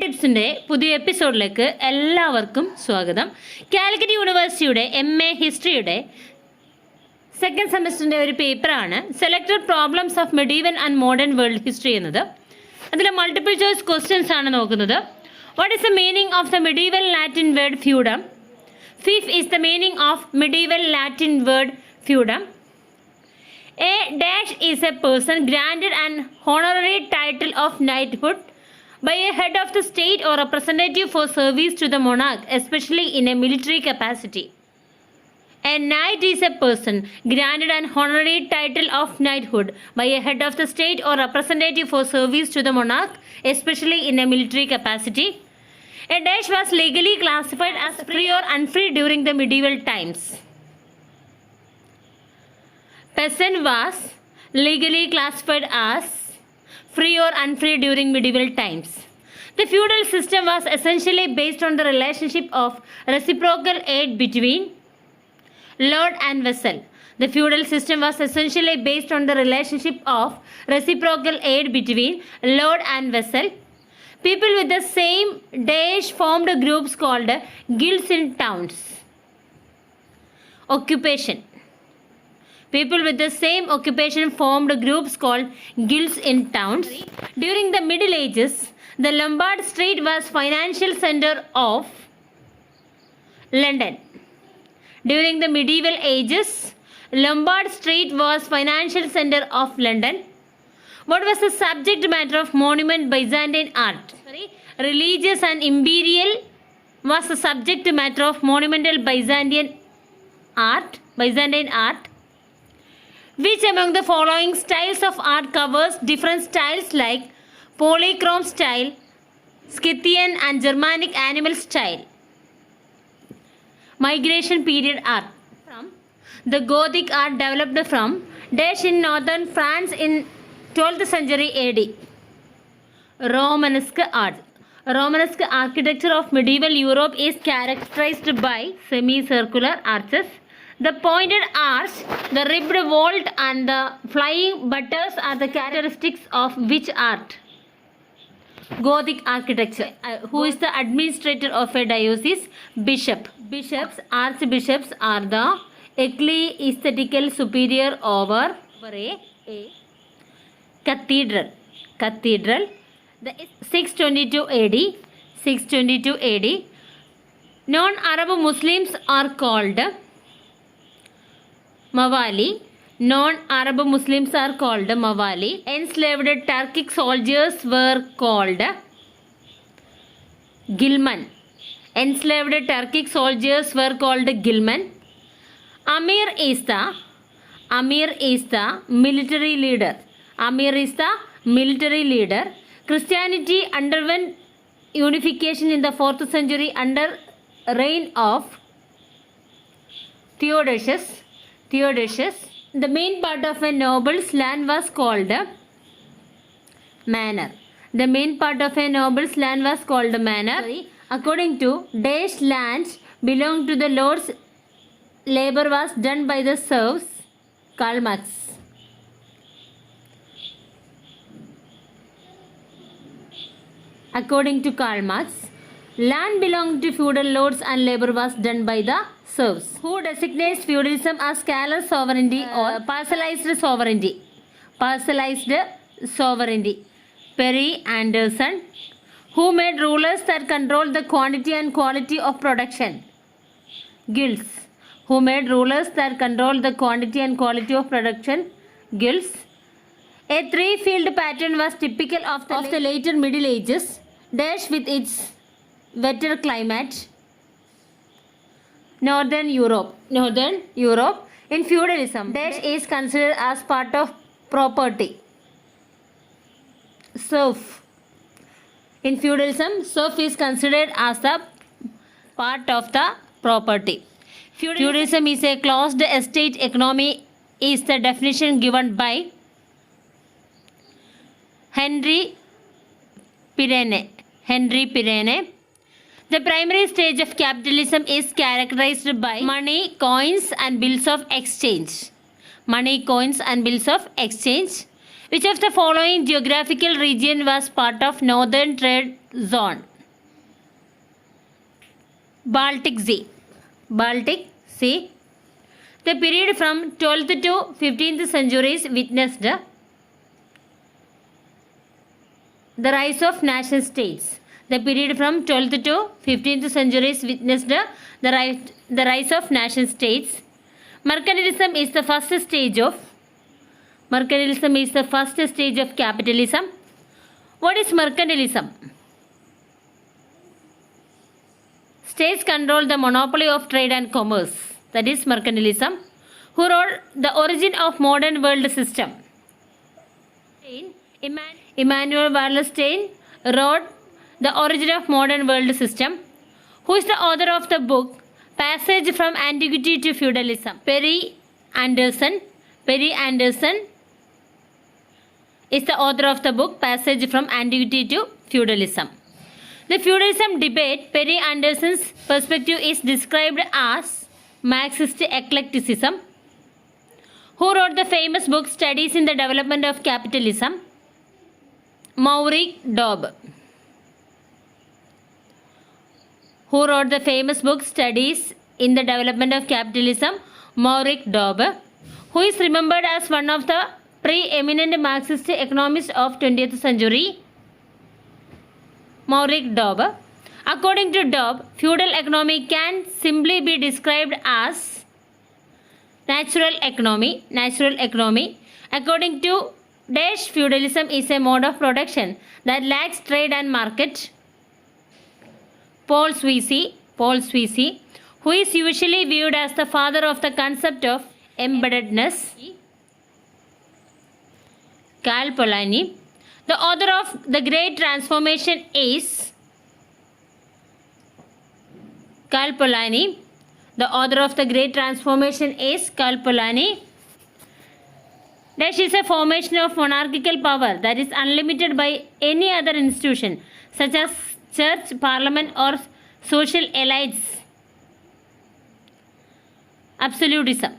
ടിപ്സിൻ്റെ പുതിയ എപ്പിസോഡിലേക്ക് എല്ലാവർക്കും സ്വാഗതം. കാലിക്കറ്റ് യൂണിവേഴ്സിറ്റിയുടെ MA ഹിസ്റ്ററിയുടെ സെക്കൻഡ് സെമസ്റ്ററിൻ്റെ ഒരു പേപ്പറാണ് selected problems of medieval and modern world history എന്നത്. അതിൽ മൾട്ടിപ്പിൾ ചോയ്സ് ക്വസ്റ്റ്യൻസ് ആണ് നോക്കുന്നത്. What is the meaning of the medieval Latin word feudum? Fief is the meaning of medieval Latin word feudum. A dash is a person granted an honorary title of knighthood by a head of the state or representative for service to the monarch, especially in a military capacity. A knight is a person granted an honorary title of knighthood by a head of the state or representative for service to the monarch, especially in a military capacity. A dash was legally classified as free or unfree during the medieval times. Peasant was legally classified as free or unfree during medieval times. The feudal system was essentially based on the relationship of reciprocal aid between lord and vassal. The feudal system was essentially based on the relationship of reciprocal aid between lord and vassal. People with the same dash formed groups called guilds in towns. Occupation. People with the same occupation formed groups called guilds in towns. During the Middle Ages, the Lombard Street was financial center of London. During the medieval ages, Lombard Street was financial center of London. What was the subject matter of monument Byzantine art? Religious and imperial was the subject matter of monumental Byzantine art. Which among the following styles of art covers different styles like polychrome style, Scythian and Germanic animal style? Migration period art. The Gothic art developed from dash in northern France in 12th century AD. Romanesque art. Romanesque architecture of medieval Europe is characterized by semicircular arches, the pointed arch, the ribbed vault and the flying butters are the characteristics of which art? Gothic architecture. Who is the administrator of a diocese? Bishop. Bishops, archbishops are the ecclesiastical superior over a cathedral. The 622 AD. Non-Arab Muslims are called Mawali. Non-Arab Muslims are called Mawali. Enslaved Turkic soldiers were called Gilman. Enslaved Turkic soldiers were called Gilman. Amir is the military leader. Amir is the military leader. Christianity underwent unification in the 4th century under reign of Theodosius. The main part of a noble's land was called manor. The main part of a noble's land was called manor. According to dash lands belonged to the lords, labor was done by the serfs. Karl Marx. According to Karl Marx, land belonged to feudal lords and labor was done by the serfs. Who designates feudalism as scalar sovereignty or parcellized sovereignty? Perry Anderson. Who made rulers that control the quantity and quality of production? Guilds. Who made rulers that control the quantity and quality of production? Guilds. A three-field pattern was typical of the later Middle Ages, dash with its wetter climate. Northern Europe. In feudalism, dash is considered as part of property. Serf. In feudalism, serf is considered as the part of the property. Feudalism is a closed estate economy is the definition given by Henry Pirenne. The primary stage of capitalism is characterized by money, coins and bills of exchange. Which of the following geographical region was part of Northern Trade Zone? Baltic Sea. Baltic Sea. The period from 12th to 15th centuries witnessed the rise of nation states. The period from 12th to 15th centuries witnessed the rise of nation states. Mercantilism is the first stage of capitalism. What is mercantilism? States control the monopoly of trade and commerce. That is mercantilism. Who wrote The Origin of Modern World System? Immanuel Wallerstein wrote The Origin of Modern World System. Who is the author of the book Passage from Antiquity to Feudalism? Perry Anderson is the author of the book Passage from Antiquity to Feudalism. The feudalism debate, Perry Anderson's perspective, is described as Marxist eclecticism. Who wrote the famous book Studies in the Development of Capitalism? Maurice Dobb. Who wrote the famous book Studies in the Development of Capitalism? Maurice Dobb. Who is remembered as one of the preeminent Marxist economists of 20th century? Maurice Dobb. According to Dobb, feudal economy can simply be described as natural economy. According to Dash, feudalism is a mode of production that lacks trade and market. Paul Sweezy, who is usually viewed as the father of the concept of embeddedness. Cal Polanyi. The author of The Great Transformation is Cal Polanyi. The author of The Great Transformation is Cal Polanyi. Dash is a formation of monarchical power that is unlimited by any other institution, such as church, parliament, or social elites. Absolutism.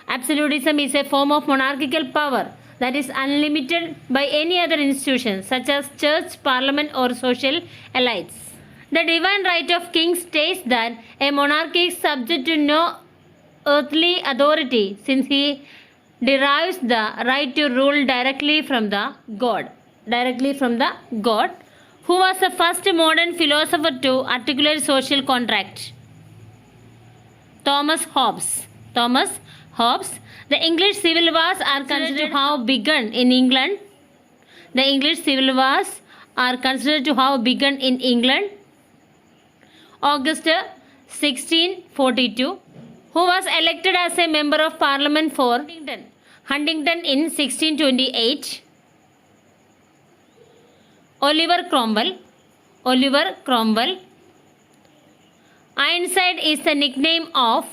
Absolutism is a form of monarchical power that is unlimited by any other institution, such as church, parliament, or social elites. The divine right of kings states that a monarch is subject to no earthly authority, since he derives the right to rule directly from the God. Who was the first modern philosopher to articulate social contract? Thomas Hobbes. The English Civil Wars are considered to have begun in England. August 1642. Who was elected as a member of Parliament for Huntingdon in 1628? Oliver Cromwell. Ironside is the nickname of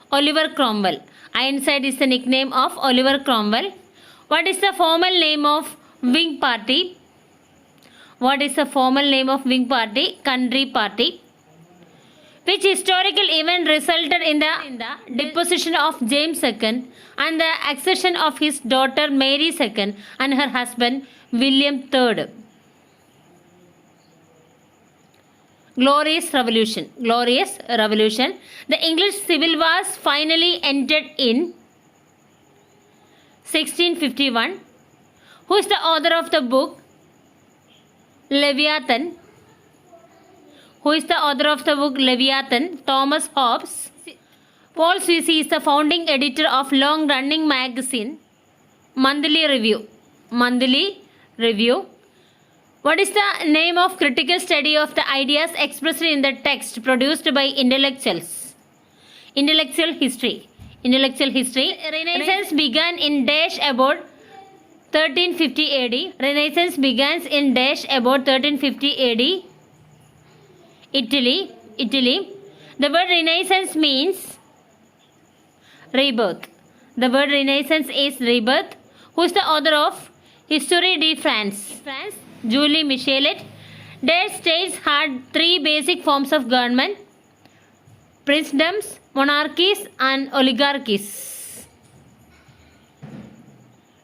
Oliver Cromwell. What is the formal name of Whig Party? Country Party. Which historical event resulted in the deposition of James II and the accession of his daughter Mary II and her husband William III? Glorious Revolution. The English Civil Wars finally ended in 1651. Who is the author of the book Leviathan? Thomas Hobbes. Paul Sweezy is the founding editor of long-running magazine Monthly Review. What is the name of critical study of the ideas expressed in the text produced by intellectuals? Intellectual history. Renaissance began in dash about 1350 AD. Italy. The word Renaissance means rebirth. Who is the author of History de France? Julie Michelet. Their states had three basic forms of government: princedoms, monarchies, and oligarchies.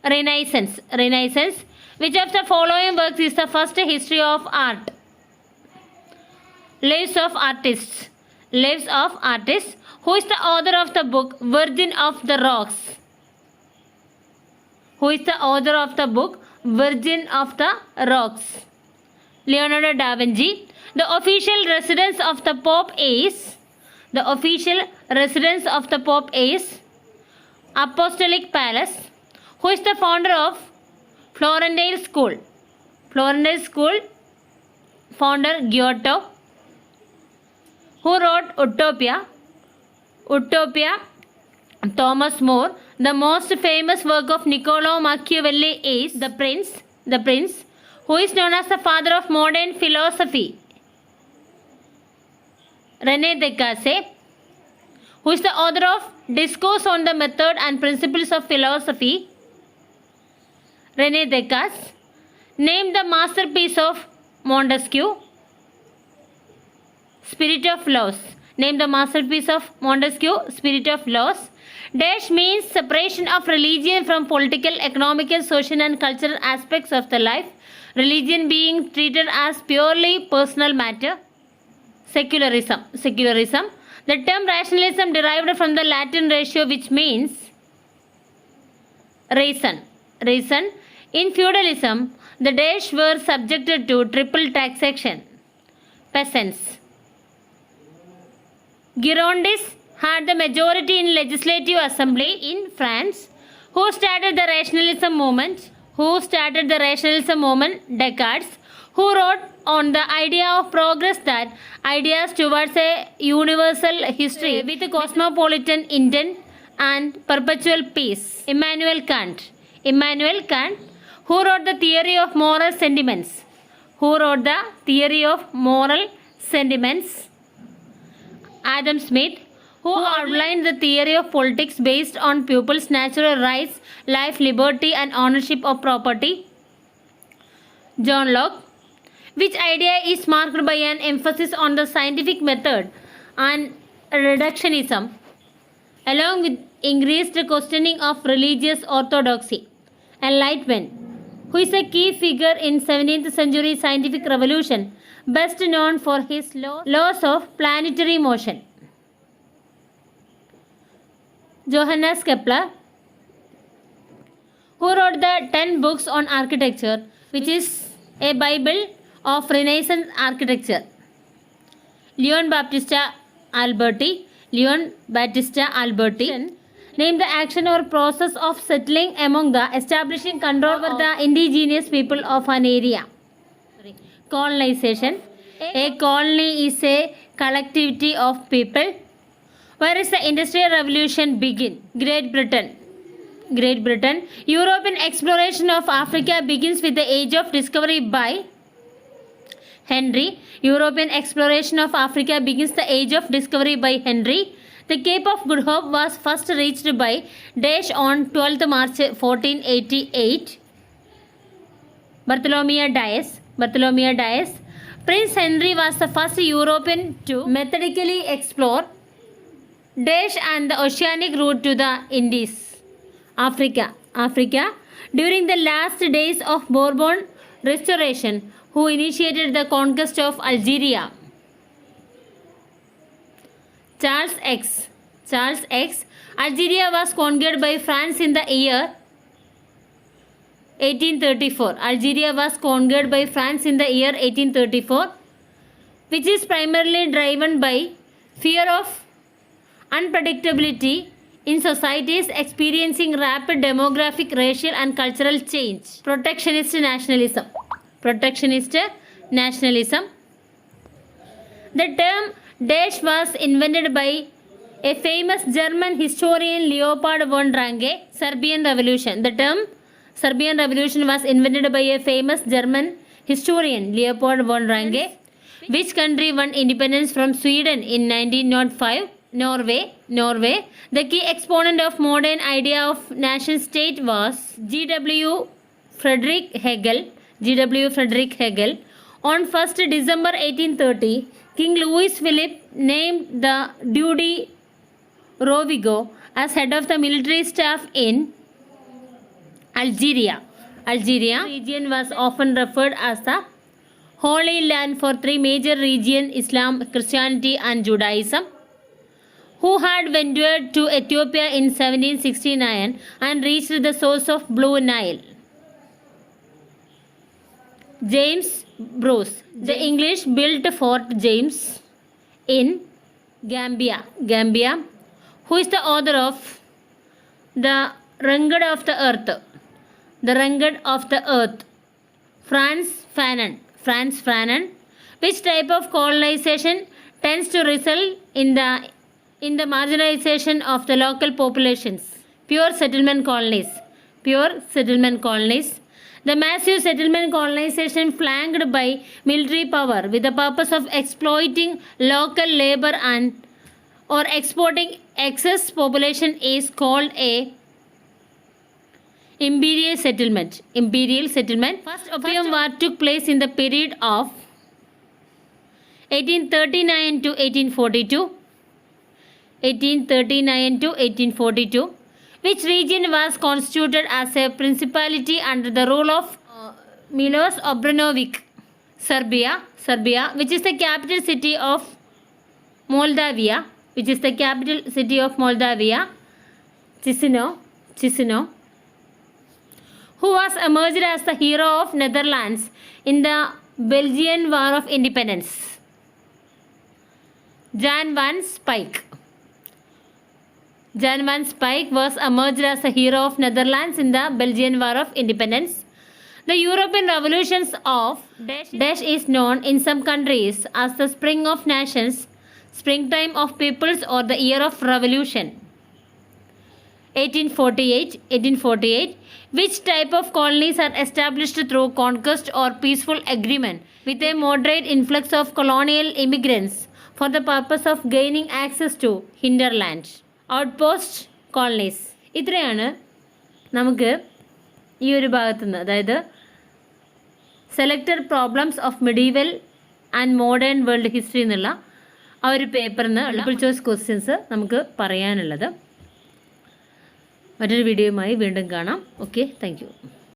Renaissance. Renaissance. Which of the following works is the first history of art? Lives of Artists. Lives of Artists. Who is the author of the book Virgin of the Rocks? Who is the author of the book Virgin of the Rocks? Leonardo da Vinci. The official residence of the Pope is Apostolic Palace. Who is the founder of Florentine School? Florentine School founder Giotto. Who wrote Utopia? Utopia, Thomas More. The most famous work of Niccolo Machiavelli is The Prince. The Prince. Who is known as the father of modern philosophy? René Descartes. Who is the author of Discourse on the Method and Principles of Philosophy? René Descartes. Name the masterpiece of Montesquieu. Spirit of Laws. Name the masterpiece of Montesquieu. Spirit of Laws. Dash means separation of religion from political, economical, social and cultural aspects of the life. Religion being treated as purely personal matter. Secularism. Secularism. The term rationalism derived from the Latin ratio which means reason. Reason. In feudalism, the Dash were subjected to triple taxation. Peasants. Girondins had the majority in legislative assembly in France. Who started the rationalism movement? Who started the rationalism movement? Descartes. Who wrote on the idea of progress, that ideas towards a universal history with a cosmopolitan intent and perpetual peace? Immanuel Kant. Immanuel Kant. Who wrote the theory of moral sentiments? Who wrote the theory of moral sentiments? Adam Smith. Who outlined the theory of politics based on people's natural rights, life, liberty and ownership of property? John Locke. Which idea is marked by an emphasis on the scientific method and reductionism, along with increased questioning of religious orthodoxy? Enlightenment. Who is a key figure in 17th century scientific revolution, best known for his laws of planetary motion? Johannes Kepler. Who wrote the 10 books on architecture, which is a Bible of Renaissance architecture? Leon Battista Alberti. Leon Battista Alberti. Name the action or process of settling among the establishing control over the indigenous people of an area. Colonization. A colony is a collectivity of people. Where is the Industrial Revolution begin? Great Britain. Great Britain. European exploration of Africa begins with the Age of Discovery by Henry. European exploration of Africa begins the Age of Discovery by Henry. The Cape of Good Hope was first reached by Dash on 12th March 1488. Bartholomew Dias. Bartholomew Dias. Prince Henry was the first European to methodically explore Dash and the oceanic route to the Indies. Africa. Africa. During the last days of Bourbon restoration, who initiated the conquest of Algeria? Charles X. Charles X. Algeria was conquered by France in the year 1834. Algeria was conquered by France in the year 1834, which is primarily driven by fear of unpredictability in societies experiencing rapid demographic, racial and cultural change. Protectionist nationalism. Protectionist nationalism. The term Dash was invented by a famous German historian Leopold von Ranke. Serbian Revolution. The term Serbian Revolution was invented by a famous German historian Leopold von Ranke. Which country won independence from Sweden in 1905? Norway. Norway. The key exponent of modern idea of nation state was G.W. Friedrich Hegel. G.W. Friedrich Hegel. On 1st December 1830, King Louis Philippe named the Duc de Rovigo as head of the military staff in Algeria. Algeria region was often referred as the Holy Land for three major regions, Islam, Christianity and Judaism, who had ventured to Ethiopia in 1769 and reached the source of Blue Nile. James Bruce. The English built Fort James in Gambia, who is the author of The Runged of the Earth. The Runged of the Earth. Franz Fanon. Which type of colonization tends to result in the marginalization of the local populations? Pure settlement colonies. The massive settlement colonization flanked by military power with the purpose of exploiting local labor or exporting excess population is called a imperial settlement. First Opium War took place in the period of 1839 to 1842. Which region was constituted as a principality under the rule of Milos Obrenović? Serbia, which is the capital city of Moldavia. Chisinau, who was emerged as the hero of Netherlands in the Belgian War of Independence. Jan van Spijk was emerged as the hero of Netherlands in the Belgian War of Independence. The European revolutions of dash is known in some countries as the Spring of Nations, Springtime of Peoples, or the Year of Revolution. 1848. Which type of colonies are established through conquest or peaceful agreement with a moderate influx of colonial immigrants for the purpose of gaining access to hinterland? Outpost colonies. ഇത്രയാണ് നമുക്ക് ഈ ഒരു ഭാഗത്തു നിന്ന്, അതായത് selected problems of medieval and modern world history എന്നുള്ള ആ ഒരു പേപ്പറിൽ നിന്ന് മൾട്ടിപ്പിൾ ചോയ്സ് ക്വസ്റ്റ്യൻസ് നമുക്ക് പറയാനുള്ളത്. മറ്റൊരു വീഡിയോയുമായി വീണ്ടും കാണാം. Okay, thank you.